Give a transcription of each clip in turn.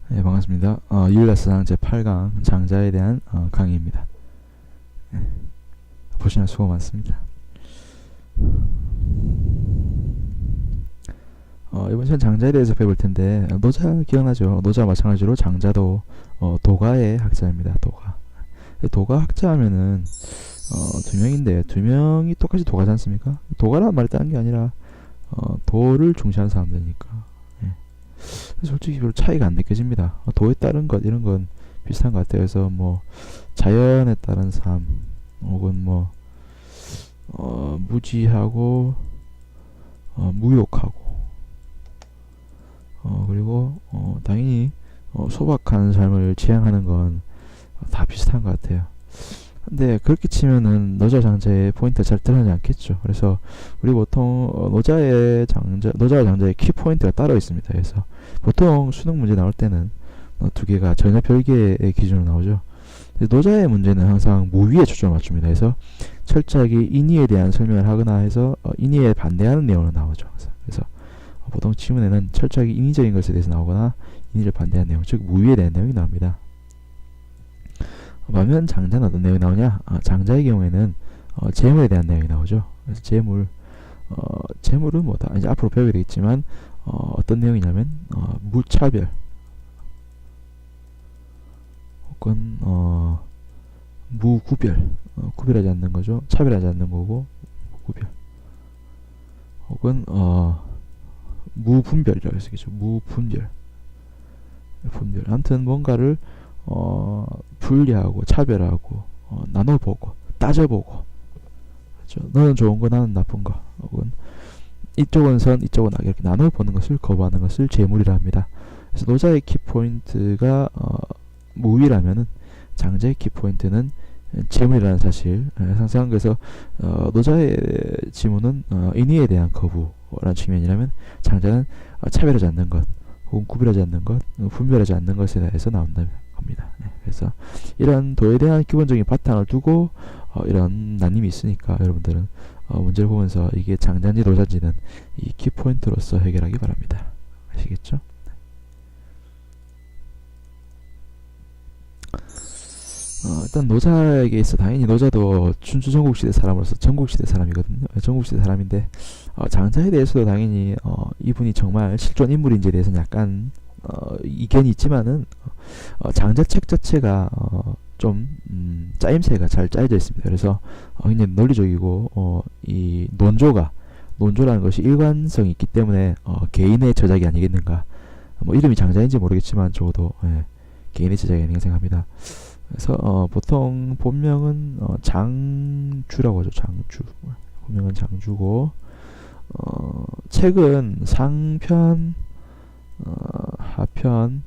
네, 반갑습니다. 유일라스상 제8강 장자에 대한 강의입니다. 네, 보시느라 수고 많습니다. 이번 시간 장자에 대해서 배울 텐데, 노자 기억나죠? 노자 마찬가지로 장자도 도가의 학자입니다. 도가 학자 하면은 두 명인데, 두 명이 똑같이 도가지 않습니까? 도가라는 말이 다른 게 아니라 도를 중시하는 사람들이니까. 솔직히 별로 차이가 안 느껴집니다. 도에 따른 것 이런 건 비슷한 것 같아요. 그래서 뭐 자연에 따른 삶 혹은 뭐 무지하고 무욕하고 그리고 당연히 소박한 삶을 지향하는 건 다 비슷한 것 같아요. 근데 그렇게 치면은 노자 장자의 포인트가 잘 드러나지 않겠죠. 그래서 우리 보통 노자와 장자의 키 포인트가 따로 있습니다. 그래서 보통 수능 문제 나올 때는 두 개가 전혀 별개의 기준으로 나오죠. 노자의 문제는 항상 무위에 초점을 맞춥니다. 그래서 철저하게 인의에 대한 설명을 하거나 해서 인의에 반대하는 내용으로 나오죠. 그래서 보통 지문에는 철저하게 인의적인 것에 대해서 나오거나 인의를 반대하는 내용, 즉 무위에 대한 내용이 나옵니다. 반면 장자는 어떤 내용이 나오냐? 장자의 경우에는 재물에 대한 내용이 나오죠. 그래서 재물은 뭐다? 이제 앞으로 배우게 되겠지만 어떤 내용이냐면 무차별 혹은 무구별, 구별하지 않는 거죠. 차별하지 않는 거고 무구별 혹은 무분별이라고 쓰겠죠. 무분별. 아무튼 뭔가를 분리하고 차별하고 나눠보고 따져보고, 그렇죠? 너는 좋은 거 나는 나쁜 거, 혹은 이쪽은 선 이쪽은 악, 이렇게 나눠보는 것을 거부하는 것을 재물이라 합니다. 그래서 노자의 키포인트가 무위라면은 장자의 키포인트는 재물이라는 사실 상상한. 그래서 노자의 지문은 인의에 대한 거부라는 측면이라면 장자는 차별하지 않는 것 혹은 구별하지 않는 것, 분별하지 않는 것에 대해서 나온다 겁니다. 그래서 이런 도에 대한 기본적인 바탕을 두고 이런 나님이 있으니까 여러분들은 문제를 보면서 이게 장자인지 노자인지는 이 키포인트로서 해결하기 바랍니다. 아시겠죠? 일단 노자에게 있어 당연히 노자도 춘추 전국시대 사람으로서 전국시대 사람이거든요. 전국시대 사람인데 장자에 대해서도 당연히 이분이 정말 실존 인물인지에 대해서는 약간 이견이 있지만은 장자 책 자체가 좀 짜임새가 잘 짜여져 있습니다. 그래서 굉장히 논리적이고 이 논조라는 것이 일관성이 있기 때문에 개인의 저작이 아니겠는가. 뭐 이름이 장자인지 모르겠지만 적어도 개인의 저작이 아닌가 생각합니다. 그래서 보통 본명은 장주라고 하죠. 장주. 본명은 장주고 책은 상편, 하편,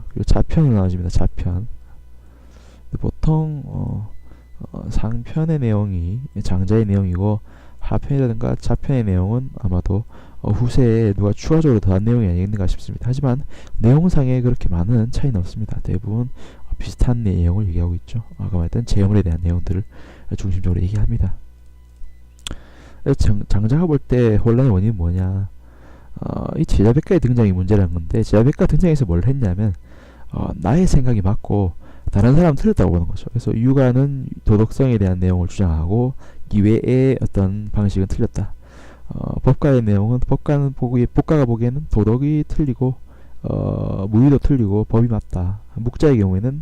그리고 자편으로 나눠집니다. 자편. 보통 상편의 내용이 장자의 내용이고 하편이라든가 자편의 내용은 아마도 후세에 누가 추가적으로 더한 내용이 아니겠는가 싶습니다. 하지만 내용상에 그렇게 많은 차이는 없습니다. 대부분 비슷한 내용을 얘기하고 있죠. 아까 말했던 재물에 대한 내용들을 중심적으로 얘기합니다. 장자가 볼 때 혼란의 원인이 뭐냐? 이 제자백가의 등장이 문제라는 건데, 제자백가 등장해서 뭘 했냐면 나의 생각이 맞고 다른 사람은 틀렸다고 보는 거죠. 그래서 유가는 도덕성에 대한 내용을 주장하고 이외의 어떤 방식은 틀렸다. 법가의 내용은 법가가 보기에는 도덕이 틀리고 무의도 틀리고 법이 맞다. 묵자의 경우에는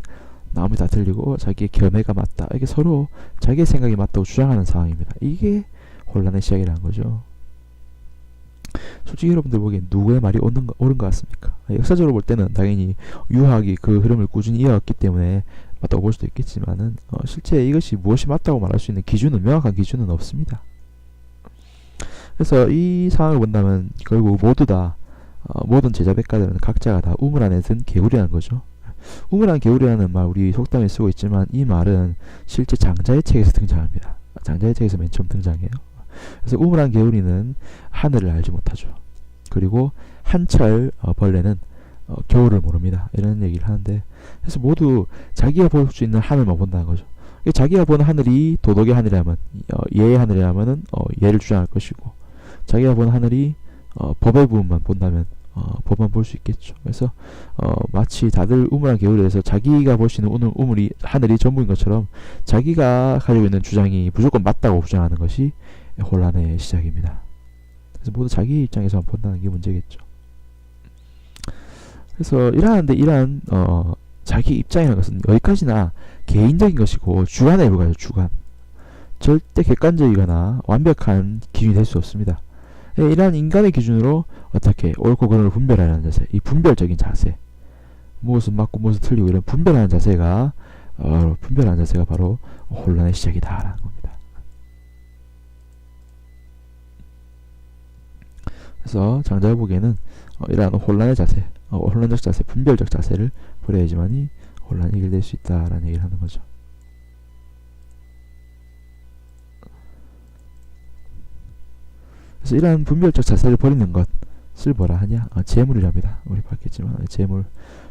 나머지 다 틀리고 자기의 견해가 맞다. 이게 서로 자기의 생각이 맞다고 주장하는 상황입니다. 이게 혼란의 시작이라는 거죠. 솔직히 여러분들 보기엔 누구의 말이 옳은 것 같습니까? 역사적으로 볼 때는 당연히 유학이 그 흐름을 꾸준히 이어왔기 때문에 맞다고 볼 수도 있겠지만은 실제 이것이 무엇이 맞다고 말할 수 있는 명확한 기준은 없습니다. 그래서 이 상황을 본다면 결국 모두 다 모든 제자백가들은 각자가 다 우물 안에 든 개구리라는 거죠. 우물안 개구리라는 말 우리 속담에 쓰고 있지만 이 말은 실제 장자의 책에서 등장합니다. 장자의 책에서 맨 처음 등장해요. 그래서 우물안 개구리는 하늘을 알지 못하죠. 그리고 한철 벌레는 겨울을 모릅니다. 이런 얘기를 하는데, 그래서 모두 자기가 볼 수 있는 하늘만 본다는 거죠. 자기가 보는 하늘이 도덕의 하늘이라면, 예의 하늘이라면은 예를 주장할 것이고, 자기가 보는 하늘이 법의 부분만 본다면 법만 볼 수 있겠죠. 그래서 마치 다들 우물한 개울에서 자기가 볼 수 있는 우물이 하늘이 전부인 것처럼 자기가 가지고 있는 주장이 무조건 맞다고 주장하는 것이 혼란의 시작입니다. 그래서 모두 자기 입장에서만 본다는 게 문제겠죠. 그래서 이러한 자기 입장이라는 것은 어디까지나 개인적인 것이고 주관에 불과해요. 주관. 절대 객관적이거나 완벽한 기준이 될 수 없습니다. 이러한 인간의 기준으로 어떻게 옳고 그름을 분별하는 자세, 이 분별적인 자세, 무엇은 맞고 무엇은 틀리고 이런 분별하는 자세가 바로 혼란의 시작이다라는 겁니다. 그래서 장자가 보기에는 이러한 혼란의 자세, 혼란적 자세, 분별적 자세를 버려야지만이 혼란이 해결될 수 있다라는 얘기를 하는 거죠. 그래서 이러한 분별적 자세를 버리는 것을 뭐라 하냐? 재물이랍니다. 우리 봤겠지만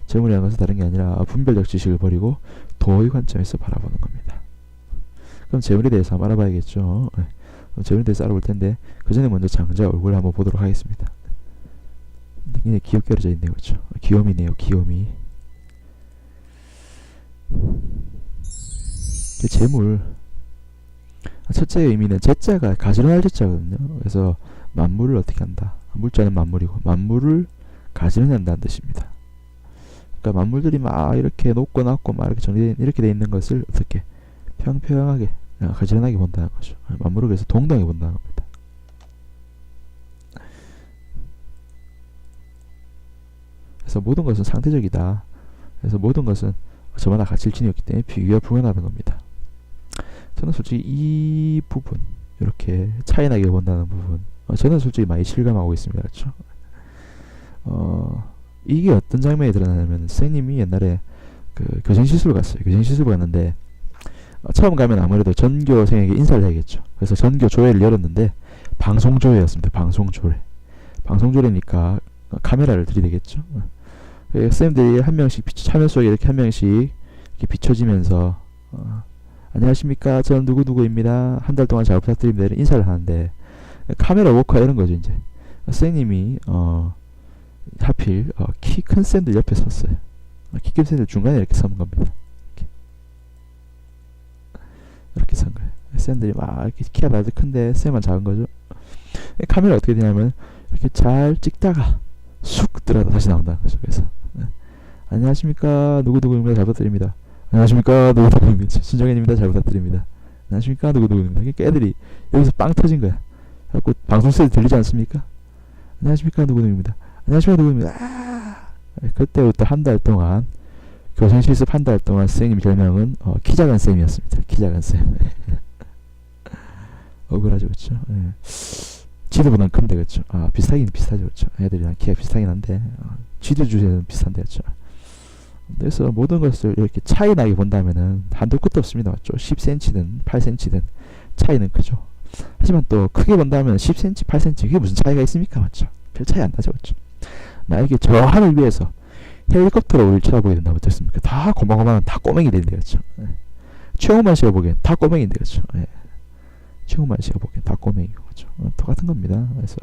재물이라는 것은 다른 게 아니라 분별적 지식을 버리고 도의 관점에서 바라보는 겁니다. 그럼 재물에 대해서 한번 알아봐야겠죠. 네. 재물에 대해서 알아볼 텐데 그 전에 먼저 장자 얼굴을 한번 보도록 하겠습니다. 굉장히 귀엽게 그려져 있네요. 그렇죠? 귀요미네요. 귀요미. 재물, 첫째 의미는 제자가 가지런할 제자거든요. 그래서 만물을 어떻게 한다. 물자는 만물이고 만물을 가지런한다는 뜻입니다. 그러니까 만물들이 막 이렇게 높고 낮고 막 이렇게 정리된 이렇게 돼 있는 것을 어떻게 평평하게 가지런하게 본다는 거죠. 만물을 그래서 동등하게 본다는 겁니다. 그래서 모든 것은 상대적이다. 그래서 모든 것은 저마다 가치를 지니었기 때문에 비교가 불가능하다는 겁니다. 저는 솔직히 이 부분, 이렇게 차이나게 본다는 부분, 저는 솔직히 많이 실감하고 있습니다. 그렇죠? 이게 어떤 장면이 드러나냐면 선생님이 옛날에 그 교생실습을 갔어요. 교생실습을 갔는데 처음 가면 아무래도 전교생에게 인사를 해야겠죠. 그래서 전교 조회를 열었는데 방송조회였습니다. 방송조회니까 카메라를 들이대겠죠. 선생님들이 한 명씩 화면 속에 이렇게 한 명씩 이렇게 비춰지면서 안녕하십니까, 저는 누구누구입니다, 한 달 동안 잘 부탁드립니다, 이런 인사를 하는데 카메라 워크가 이런 거죠. 이제 선생님이 하필 키 큰 쌤들 옆에 섰어요. 키 큰 쌤들 중간에 이렇게 선 겁니다. 이렇게 선 거예요. 쌤들이 막 이렇게 키가 나도 큰데 쌤만 작은 거죠. 카메라 어떻게 되냐면 이렇게 잘 찍다가 쑥 들어가다 다시 나온다는 거죠. 그래서 안녕하십니까, 누구누구입니다, 잘 부탁드립니다. 안녕하십니까, 누구누구입니다, 신정현입니다, 잘 부탁드립니다. 안녕하십니까, 누구누구입니다. 그러니까 애들이 여기서 빵 터진 거야. 그래갖고 방송 소리 들리지 않습니까? 안녕하십니까, 누구누구입니다. 안녕하십니까, 누구입니다. 그때부터 한 달 동안 교생 실습 한 달 동안 선생님 별명은 키 작은 쌤이었습니다. 키 작은 쌤. 억울하죠, 그렇죠? 예. 지도보다는 큰데, 그렇죠? 비슷하긴 비슷하죠, 그렇죠? 애들이랑 키가 비슷하긴 한데 지도 주제는 비슷한데, 그렇죠? 그래서 모든 것을 이렇게 차이 나게 본다면은 한도 끝도 없습니다, 맞죠? 10cm든 8cm든 차이는 크죠. 하지만 또 크게 본다면 10cm, 8cm 그게 무슨 차이가 있습니까, 맞죠? 별 차이 안 나죠, 그렇죠? 나에게 저 하늘 위에서 헬리콥터로 우리를 쳐다보게 된다면 어떻습니까? 다 고마고마한 다 꼬맹이 되는데, 그렇죠? 최홍만 씨가 보기엔 다 꼬맹인데, 그렇죠? 최홍만 씨가 보기엔 다 꼬맹이고, 그렇죠? 똑같은 겁니다. 그래서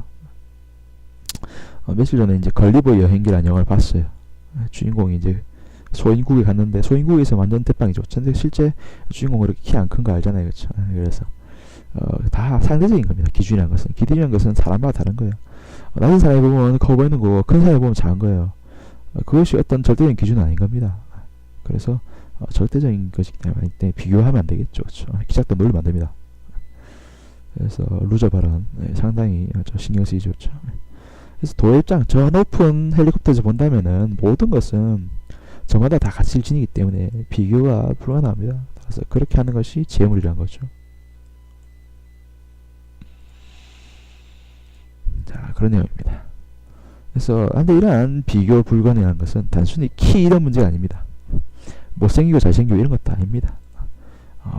며칠 전에 이제 걸리버의 여행기라는 영화를 봤어요. 주인공이 이제 소인국에 갔는데 소인국에서 완전 대빵이죠. 근데 실제 주인공 그렇게 키 안 큰 거 알잖아요, 그렇죠? 그래서 다 상대적인 겁니다. 기준이라는 것은, 기준이라는 것은 사람마다 다른 거예요. 낮은 사람이 보면 커 보이는 거고 큰 사람이 보면 작은 거예요. 그것이 어떤 절대적인 기준은 아닌 겁니다. 그래서 절대적인 것이기 때문에 비교하면 안 되겠죠, 그렇죠? 기작도 놀리면 안 됩니다. 그래서 루저 발언 상당히 신경 쓰이죠, 그렇죠? 그래서 도의 입장, 저 높은 헬리콥터에서 본다면은 모든 것은 저마다 다 가치를 지니기 때문에 비교가 불가능합니다. 그래서 그렇게 하는 것이 재물이라는 거죠. 자, 그런 내용입니다. 그래서 근데 이러한 비교 불가능한 것은 단순히 키 이런 문제가 아닙니다. 못생기고 잘생기고 이런 것도 아닙니다.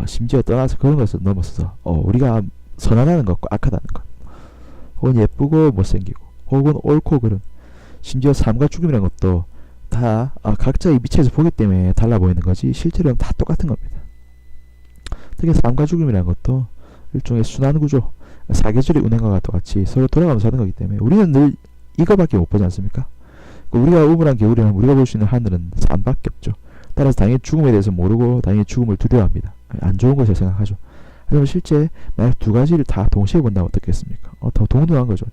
심지어 떠나서 그런 것을 넘어서 우리가 선하다는 것과 악하다는 것, 혹은 예쁘고 못생기고, 혹은 옳고 그름, 심지어 삶과 죽음이라는 것도 다 각자의 미치에서 보기 때문에 달라 보이는 거지 실제로는 다 똑같은 겁니다. 특히 삶과 죽음이라는 것도 일종의 순환구조, 사계절의 운행과 똑같이 서로 돌아가면서 하는 거기 때문에 우리는 늘 이거밖에 못 보지 않습니까? 우리가 우물한 겨울이면 우리가 볼 수 있는 하늘은 삶밖에 없죠. 따라서 당연히 죽음에 대해서 모르고 당연히 죽음을 두려워합니다. 안 좋은 것을 생각하죠. 하지만 실제 만약 두 가지를 다 동시에 본다면 어떻겠습니까? 더 동등한 거죠.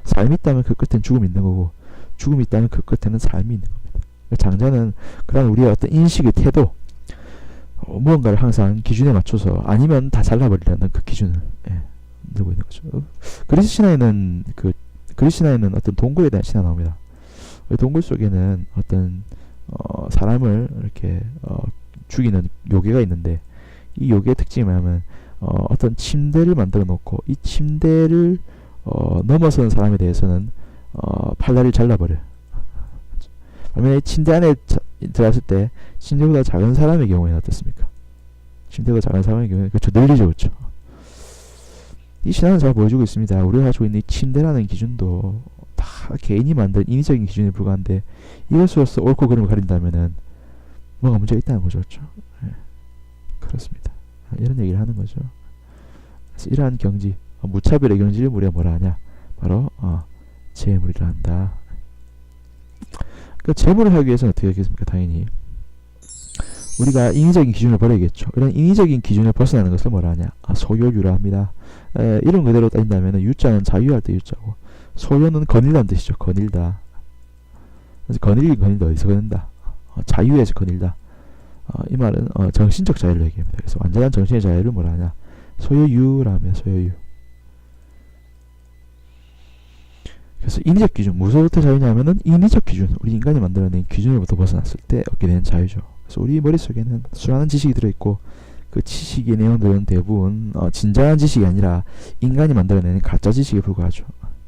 삶이 있다면 그 끝엔 죽음이 있는 거고 죽음이 있다면 그 끝에는 삶이 있는 겁니다. 장자는 그런 우리의 어떤 인식의 태도, 무언가를 항상 기준에 맞춰서 아니면 다 잘라버리려는 그 기준을 들고 있는 거죠. 그리스 신화에는 어떤 동굴에 대한 신화 나옵니다. 동굴 속에는 어떤 사람을 이렇게 죽이는 요괴가 있는데 이 요괴의 특징이 뭐냐면 어떤 침대를 만들어 놓고 이 침대를 넘어서는 사람에 대해서는 팔다리를 잘라버려요. 반면에 침대 안에 들어갔을 때 침대보다 작은 사람의 경우에는 어떻습니까? 침대보다 작은 사람의 경우에는 그렇죠, 늘리죠, 그렇죠. 이 신화는 잘 보여주고 있습니다. 우리가 가지고 있는 이 침대라는 기준도 다 개인이 만든 인위적인 기준에 불과한데 이것으로서 옳고 그름을 가린다면은 뭔가 문제가 있다는 거죠, 그렇죠? 그렇습니다. 이런 얘기를 하는 거죠. 그래서 이러한 경지, 무차별의 경지를 우리가 뭐라 하냐? 바로 재물이라 한다. 그러니까 재물을 하기 위해서는 어떻게 하겠습니까? 당연히 우리가 인위적인 기준을 버려야겠죠. 이런 인위적인 기준을 벗어나는 것을 뭐라 하냐? 소요유라 합니다. 이름 그대로 따진다면 유자는 자유할 때 유자고 소요는 거닐다는 뜻이죠. 거닐다. 그래서 거닐다 어디서 거닌다? 자유에서 거닐다. 이 말은 정신적 자유를 얘기합니다. 그래서 완전한 정신의 자유를 뭐라 하냐? 소요유라 하면 소요유. 그래서 인위적 기준, 무엇으로부터 자유냐면은 인위적 기준, 우리 인간이 만들어낸 기준으로부터 벗어났을 때 얻게 되는 자유죠. 그래서 우리 머릿속에는 수많은 지식이 들어있고 그 지식의 내용들은 대부분 진정한 지식이 아니라 인간이 만들어내는 가짜 지식에 불과하죠.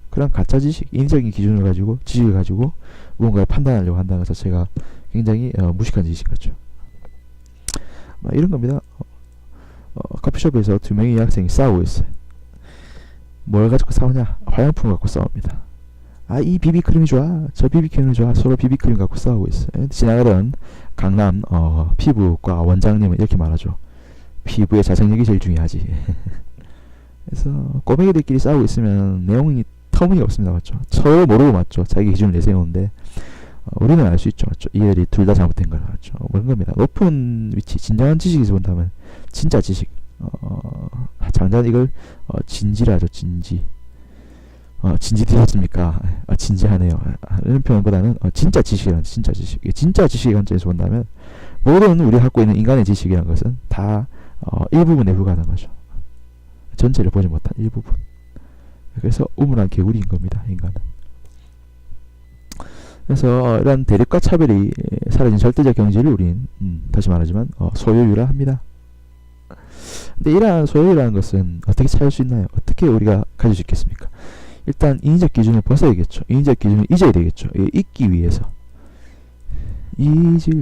그런 가짜 지식, 인위적인 기준을 가지고 지식을 가지고 무언가를 판단하려고 한다는 것 자체가 굉장히 무식한 짓인 거죠. 이런 겁니다. 커피숍에서 두 명의 여학생이 싸우고 있어요. 뭘 가지고 싸우냐? 화장품을 갖고 싸웁니다. 이 비비크림이 좋아, 저 비비크림이 좋아. 서로 비비크림 갖고 싸우고 있어요. 지나가던 강남 피부과 원장님은 이렇게 말하죠. 피부의 자생력이 제일 중요하지. 그래서 꼬맹이들끼리 싸우고 있으면 내용이 터무니없습니다. 맞죠? 서로 모르고 맞죠? 자기 기준을 내세우는데 우리는 알 수 있죠. 맞죠? 이들이 둘 다 잘못된 걸 맞죠? 그런 겁니다. 높은 위치, 진정한 지식에서 본다면 진짜 지식. 장자는 이걸 진지라 하죠. 진지. 진지 드셨습니까? 진지하네요. 이런 표현보다는 진짜 지식이란 진짜 지식. 진짜 지식의 관점에서 본다면 모든 우리가 갖고 있는 인간의 지식이라는 것은 다 일부분에 불과하는 거죠. 전체를 보지 못한 일부분. 그래서 우물한 개구리인 겁니다. 인간은. 그래서 이런 대립과 차별이 사라진 절대적 경지를 우린 다시 말하지만 소요유라 합니다. 근데 이러한 소요유라는 것은 어떻게 찾을 수 있나요? 어떻게 우리가 가질 수 있겠습니까? 일단 인위적 기준을 벗어야겠죠. 인위적 기준을 잊어야 되겠죠. 잊기 위해서. 잊기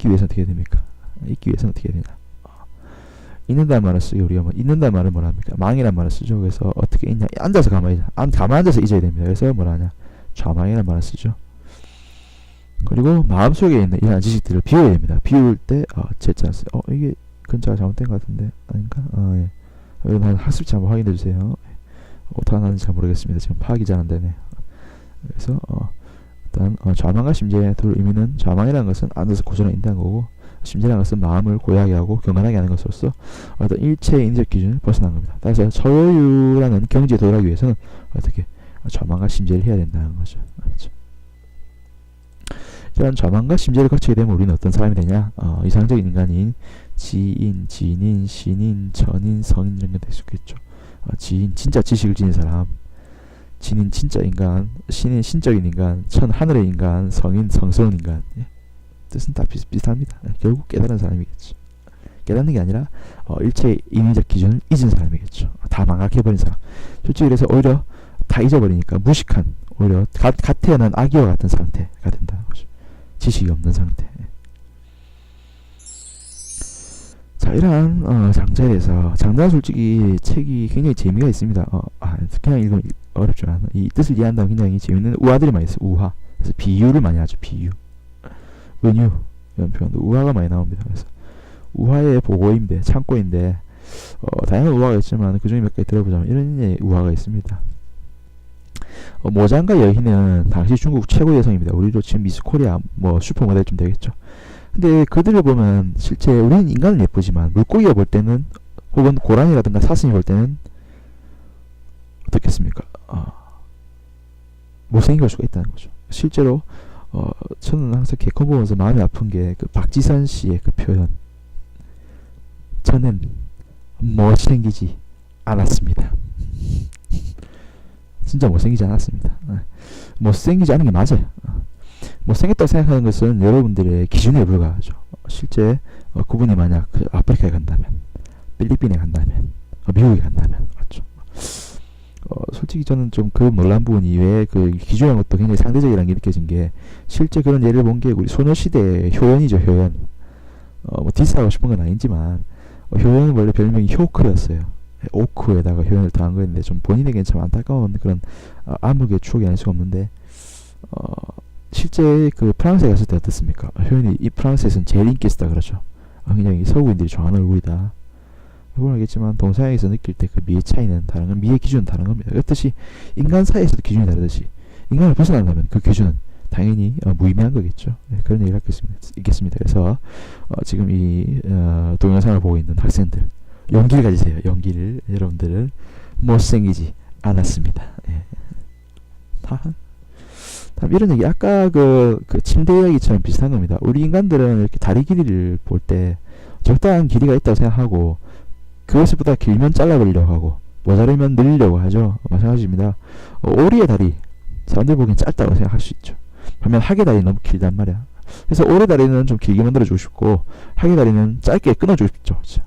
위해서 어떻게 해야 됩니까? 잊기 위해서는 어떻게 해야 되냐? 잊는다는 말을 쓰기 우리가 잊는다는 말은 뭐라 합니까? 망이라는 말을 쓰죠. 그래서 어떻게 잊냐? 앉아서 가만히 앉아서 잊어야 됩니다. 그래서 뭐라 하냐? 좌망이라는 말을 쓰죠. 그리고 마음속에 있는 이러한 지식들을 비워야 됩니다. 비울 때 제 찬스. 이게 근자가 잘못된 것 같은데 아닌가? 예. 이건 학습지 한번 확인해 주세요. 어떻게 하는지 잘 모르겠습니다. 지금 파악이 잘 안 되네. 그래서 일단 좌망과 심재의 둘 의미는 좌망이라는 것은 앉아서 고전을 인다는 거고 심재라는 것은 마음을 고요하게 하고 경건하게 하는 것으로서 어떤 일체의 인적 기준을 벗어난 겁니다. 따라서 처유라는 경지에 도달하기 위해서는 어떻게 좌망과 심재를 해야 된다는 거죠. 그렇죠? 이런 좌망과 심재를 거치게 되면 우리는 어떤 사람이 되냐? 이상적인 인간인 지인, 진인, 신인, 전인, 성인 이런 게 될 수 있겠죠. 지인, 진짜 지식을 지닌 사람, 진인, 진짜 인간, 신인, 신적인 인간, 하늘의 인간, 성인, 성스러운 인간. 뜻은 다 비슷합니다. 결국 깨달은 사람이겠죠. 깨닫는 게 아니라 일체의 인위적 기준을 잊은 사람이겠죠. 다 망각해버린 사람. 솔직히 그래서 오히려 다 잊어버리니까 무식한, 오히려 갓 태어난 아기와 같은 상태가 된다는 거죠. 지식이 없는 상태. 자, 이러한 장자에 대해서 장자는 솔직히 책이 굉장히 재미가 있습니다. 그냥 읽으면 어렵지 않아. 이 뜻을 이해한다면 굉장히 재밌는 우화들이 많이 있어요. 우화. 그래서 비유를 많이 하죠. 비유. 은유 이런 표현도 우화가 많이 나옵니다. 그래서 우화의 보고인데 창고인데 다양한 우화가 있지만 그 중에 몇 개 들어보자면 이런 우화가 있습니다. 모장과 여희는 당시 중국 최고 여성입니다. 우리로 지금 미스 코리아 뭐 슈퍼모델쯤 되겠죠. 근데 그들을 보면 실제 우리는 인간은 예쁘지만 물고기가 볼 때는 혹은 고라니라든가 사슴이 볼 때는 어떻겠습니까? 못생긴 걸 수가 있다는 거죠. 실제로 저는 항상 개콘 보면서 마음이 아픈 게 그 박지선 씨의 그 표현. 저는 못생기지 않았습니다. 진짜 못생기지 않았습니다. 못생기지 않은 게 맞아요. 못생겼다고 생각하는 것은 여러분들의 기준에 불과하죠. 실제 그분이 만약 아프리카에 간다면, 필리핀에 간다면, 미국에 간다면, 맞죠. 솔직히 저는 좀 그 놀란 부분이 왜 그 기준이라는 것도 굉장히 상대적이라는 게 느껴진 게, 실제 그런 예를 본 게 우리 소녀시대의 효연이죠. 효연. 뭐 디스하고 싶은 건 아니지만 효연은 원래 별명이 효크였어요. 오크에다가 효연을 더한 거였는데 좀 본인에게는 참 안타까운 그런 암흑의 추억이 아닐 수가 없는데, 실제 그 프랑스에 갔을 때 어떻습니까? 효연이 이 프랑스에서는 제일 인기 있었다 그러죠. 굉장히 서구인들이 좋아하는 얼굴이다. 여러분 알겠지만 동서양에서 느낄 때 그 미의 차이는 다른 건, 미의 기준은 다른 겁니다. 그렇듯이 인간 사이에서도 기준이 다르듯이 인간을 벗어난다면 그 기준은 당연히 무의미한 거겠죠. 네, 그런 얘기를 할 수 있겠습니다. 그래서 지금 이 동영상을 보고 있는 학생들, 용기를 가지세요. 용기를. 여러분들은 못생기지 않았습니다. 예. 다 이런 얘기, 아까 그 침대 이야기처럼 비슷한 겁니다. 우리 인간들은 이렇게 다리 길이를 볼 때 적당한 길이가 있다고 생각하고 그것을 보다 길면 잘라버리려고 하고 모자르면 늘리려고 하죠. 마찬가지입니다. 오리의 다리 사람들 보기엔 짧다고 생각할 수 있죠. 반면 하계 다리는 너무 길단 말이야. 그래서 오리 다리는 좀 길게 만들어주고 싶고 하계 다리는 짧게 끊어주고 싶죠. 그렇죠?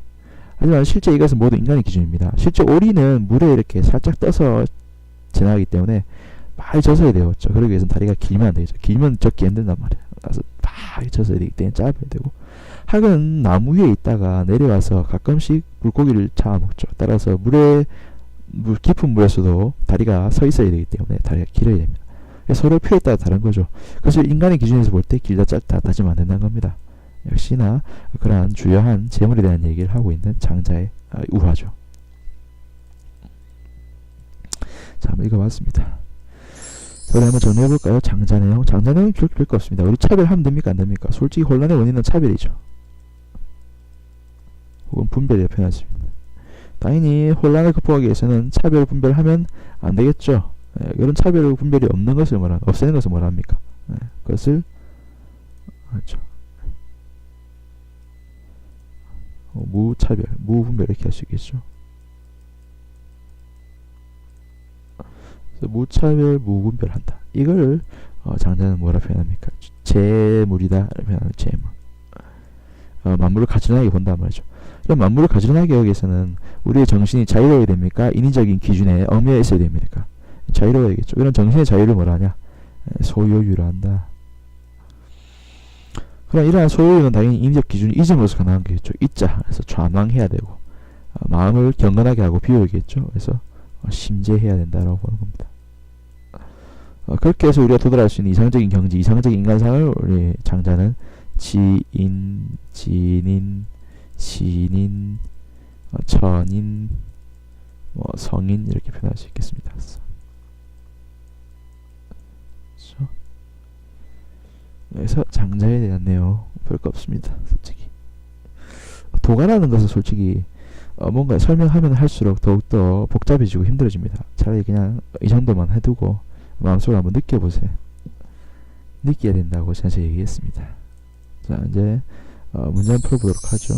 하지만 실제 이것은 모두 인간의 기준입니다. 실제 오리는 물에 이렇게 살짝 떠서 지나가기 때문에 많이 젖어야 돼요. 그렇죠? 그러기 위해서는 다리가 길면 안 되죠. 길면 젖기 힘든단 말이에요. 그래서 많이 젖어야 되기 때문에 짧아야 되고, 학은 나무 위에 있다가 내려와서 가끔씩 물고기를 잡아먹죠. 따라서 깊은 물에서도 다리가 서 있어야 되기 때문에 다리가 길어야 됩니다. 서로 표에 따라 다른 거죠. 그래서 인간의 기준에서 볼 때 길다 짧다 따지면 안 된다는 겁니다. 역시나 그러한 주요한 재물에 대한 얘기를 하고 있는 장자의 우화죠. 자, 한번 읽어봤습니다. 그럼 한번 정리해볼까요? 장자 내용. 장자 내용이 별거 없습니다. 우리 차별하면 됩니까? 안 됩니까? 솔직히 혼란의 원인은 차별이죠. 혹은 분별이라 표현하십니다. 당연히 혼란을 극복하기 위해서는 차별 분별하면 안 되겠죠. 그런 차별 분별이 없는 것을 없애는 것을 뭐라 합니까? 그것을 그렇죠. 무차별, 무분별 이렇게 할 수 있겠죠. 그래서 무차별, 무분별한다. 이걸 장자는 뭐라 표현합니까? 재물이다. 표현하면 재물. 만물을 가지런하게 본단 말이죠. 그럼 만물을 가지런하게 여기 위해서는 우리의 정신이 자유로워야 됩니까? 인위적인 기준에 얽매여 있어야 됩니까? 자유로워야겠죠. 이런 정신의 자유를 뭐라 하냐? 소유유라 한다. 그럼 이러한 소유유는 당연히 인위적 기준이 이즘으로서 가능한 거겠죠. 이자. 그래서 좌망해야 되고, 마음을 경건하게 하고 비우겠죠. 그래서 심재해야 된다라고 보는 겁니다. 그렇게 해서 우리가 도달할 수 있는 이상적인 경지, 이상적인 인간상을 우리 장자는 지인, 진인, 신인, 천인, 성인 이렇게 표현할 수 있겠습니다. 그래서 장자에 대한 내용 별거 없습니다. 솔직히 도가라는 것은 솔직히 뭔가 설명하면 할수록 더욱더 복잡해지고 힘들어집니다. 차라리 그냥 이 정도만 해두고 마음속으로 한번 느껴보세요. 느껴야 된다고 제가 얘기했습니다. 자, 이제 문제 한번 풀어보도록 하죠.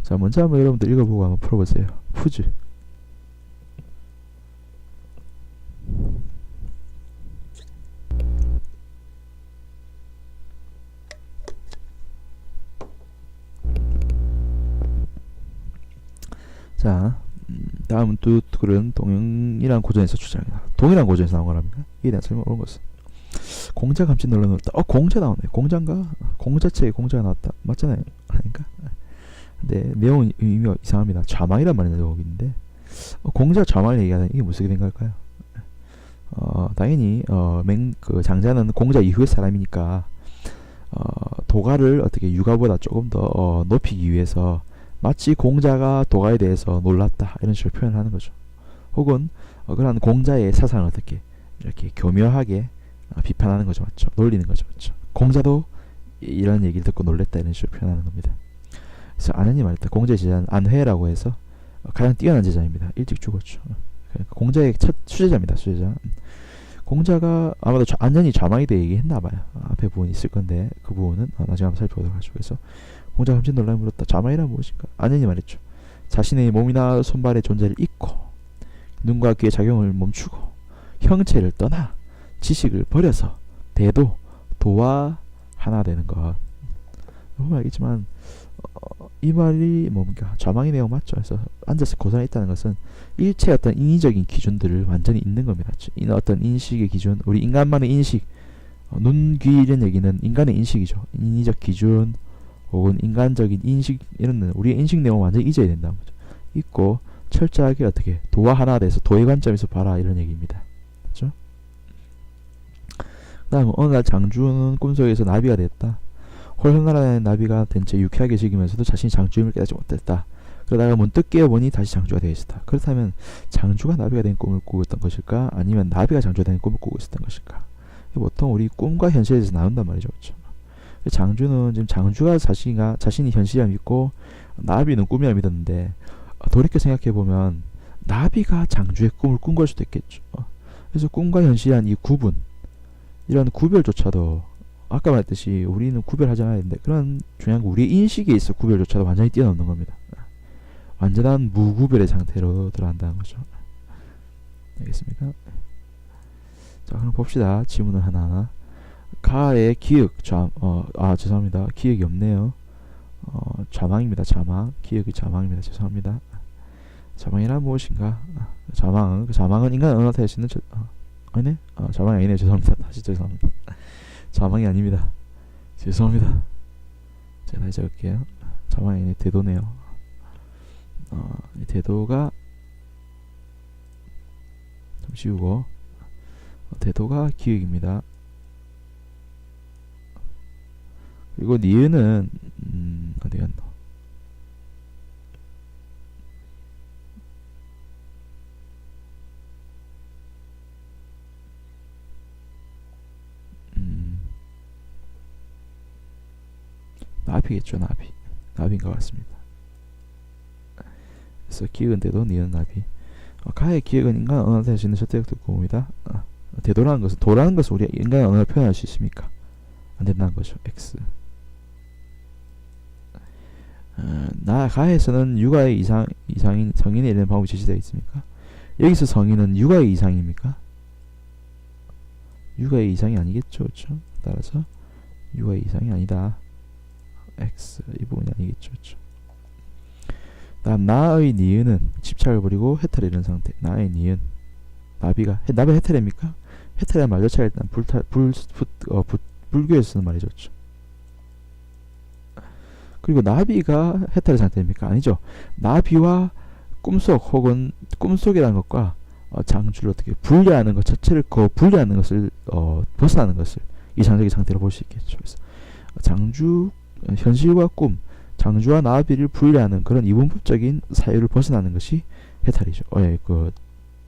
자, 먼저 한번 여러분들 읽어보고 한번 풀어보세요. 푸즈. 자, 다음은 뚜뚜는 동일한 고전에서 주장합니다. 동일한 고전에서 나온 거랍니다. 이에 대한 설명을 온 것은 공자 감치 논란을 공자 나오네. 공자인가? 공자책에 공자가 나왔다. 맞잖아요. 아닌가? 근데 내용은 의미가 이상합니다. 좌망이란 말이 나오는데 공자 좌망을 얘기하는 이게 무슨 된 걸까요? 당연히 그 장자는 공자 이후의 사람이니까 도가를 어떻게 유가보다 조금 더 높이기 위해서 마치 공자가 도가에 대해서 놀랐다 이런 식으로 표현하는 거죠. 혹은 그런 공자의 사상을 어떻게 이렇게 교묘하게 비판하는 거죠, 맞죠? 놀리는 거죠, 맞죠? 공자도 이런 얘기를 듣고 놀랬다 이런 식으로 표현하는 겁니다. 그래서 안현이 말했다. 공자의 제자는 안회라고 해서 가장 뛰어난 제자입니다. 일찍 죽었죠. 그러니까 공자의 첫 수제자입니다, 수제자. 공자가 아마도 안현이 좌망에 대해 얘기했나봐요. 앞에 부분이 있을 건데 그 부분은 나중에 한번 살펴보도록 하죠. 그래서 공자가 흠칫 놀라 물었다. 좌망이란 무엇인가? 안현이 말했죠. 자신의 몸이나 손발의 존재를 잊고 눈과 귀의 작용을 멈추고 형체를 떠나 지식을 버려서 대도, 도와 하나 되는 것. 보면 알겠지만 이 말이 뭡니까? 좌망의 내용 맞죠? 그래서 앉아서 고사에 있다는 것은 일체의 어떤 인위적인 기준들을 완전히 잊는 겁니다. 어떤 인식의 기준, 우리 인간만의 인식, 눈, 귀 이런 얘기는 인간의 인식이죠. 인위적 기준 혹은 인간적인 인식 이런 우리의 인식 내용을 완전히 잊어야 된다는 거죠. 잊고 철저하게 어떻게 도와 하나 돼서 도의 관점에서 봐라 이런 얘기입니다. 그렇죠? 그다음 어느 날 장주는 꿈속에서 나비가 됐다. 홀로 날아다니는 나비가 된 채 유쾌하게 즐기면서도 자신이 장주임을 깨닫지 못했다. 그러다가 문득 깨어보니 다시 장주가 되어 있었다. 그렇다면 장주가 나비가 된 꿈을 꾸고 있던 것일까? 아니면 나비가 장주가 된 꿈을 꾸고 있었던 것일까? 보통 우리 꿈과 현실에서 나온단 말이죠. 그렇죠? 장주는 지금 장주가 자신이 현실이라 믿고 나비는 꿈이라 믿었는데 돌이켜 생각해보면 나비가 장주의 꿈을 꾼 걸 수도 있겠죠. 그래서 꿈과 현실이란 이 구분, 이런 구별조차도 아까 말했듯이 우리는 구별하지 않아야 되는데 그런 중요한 거 우리의 인식에 있어 구별조차도 완전히 뛰어넘는 겁니다. 완전한 무구별의 상태로 들어간다는 거죠. 알겠습니까? 자, 그럼 봅시다. 지문을 하나하나. 가의 기역, 죄송합니다. 기역이 없네요. 자망입니다. 자망. 기역이 자망입니다. 죄송합니다. 자망이란 무엇인가? 자망은 인간 언어한테 할 수 있는 아니네? 자망이 아니네. 죄송합니다. 다시 죄송합니다. 자망이 아닙니다. 죄송합니다. 제가 다시 적을게요. 자망이 아니네. 대도네요. 대도가 좀 지우고 대도가 기역입니다. 그리고 니은은 어디 갔노? 나비겠죠. 나비인 것 같습니다. 그래서 기역은 대도, 니은 나비. 가의 기역은 인간 언어한테 할 수 있는 절대적 특구입니다. 대도라는 것은 도라는 것을 우리가 인간의 언어로 표현할 수 있습니까? 안 된다는 거죠. X. 가에서는 육아의 이상인 성인에 이르는 방법이 제시되어 있습니까? 여기서 성인은 육아의 이상입니까? 육아의 이상이 아니겠죠. 그렇죠? 따라서 육아의 이상이 아니다. X 이 부분이 아니겠죠. 그렇죠? 다음 나의 니은은 집착을 버리고 해탈을 이룬 상태. 나의 니은 나비가 해탈입니까? 해탈이란 말 자체가 일단 불교에서 쓰는 말이죠. 그렇죠? 그리고 나비가 해탈의 상태입니까? 아니죠. 나비와 꿈속 혹은 꿈속이라는 것과 장주를 어떻게 분리하는 것 자체를 분리하는 것을 벗어나는 것을 이상적인 상태로 볼 수 있겠죠. 그래서 장주 현실과 꿈, 장주와 나비를 분리하는 그런 이분법적인 사유를 벗어나는 것이 해탈이죠. 그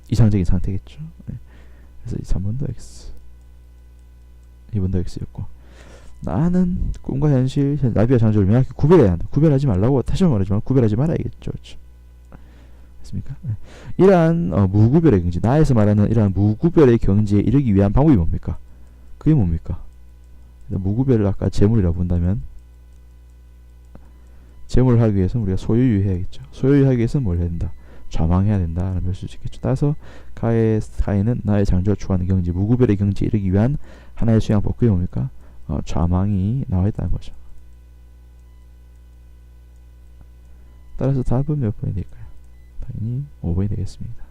이상적인 상태겠죠. 그래서 3번도 X, 2번도 X였고, 나는 꿈과 현실, 나비와 장주를 명확히 구별해야 한다. 구별하지 말라고 다시 한번 말하지만 구별하지 말아야겠죠. 그렇죠? 됐습니까? 이러한 무구별의 경지, 나에서 말하는 이러한 무구별의 경지에 이르기 위한 방법이 뭡니까? 그게 뭡니까? 무구별을 아까 재물이라고 본다면 재물을 하기 위해서는 우리가 소유유해야겠죠. 소유유하기 위해서는 뭘 해야 된다? 좌망해야 된다라는 볼 수 있겠죠. 따라서 가에는 나의 장주가 추구하는 경지, 무구별의 경지에 이르기 위한 하나의 수양법, 그게 뭡니까? 좌망이 나와 있다는 거죠. 따라서 답은 몇 번이 될까요? 당연히 5번이 되겠습니다.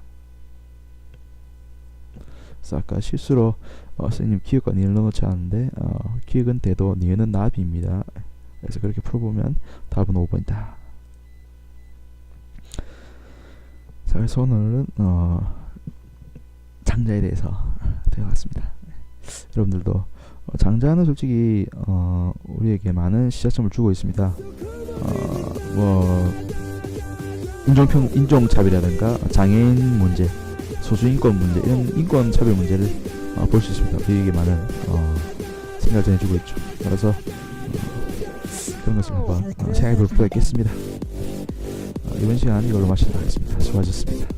그래서 아까 실수로 선생님 기역과 니을 넣어놓지 않았는데 기역은 대도, 니은은 나비입니다. 그래서 그렇게 풀어보면 답은 5번이다. 자, 그래서 오늘은 장자에 대해서 배워봤습니다. 여러분들도 장자는 솔직히 우리에게 많은 시사점을 주고 있습니다. 뭐 인종차별이라든가 장애인 문제, 소수인권 문제, 이런 인권차별 문제를 볼 수 있습니다. 우리에게 많은 생각을 전해주고 있죠. 따라서 그런 것을 한번 생각해 볼 필요가 있겠습니다. 이번 시간 이걸로 마치도록 하겠습니다. 수고하셨습니다.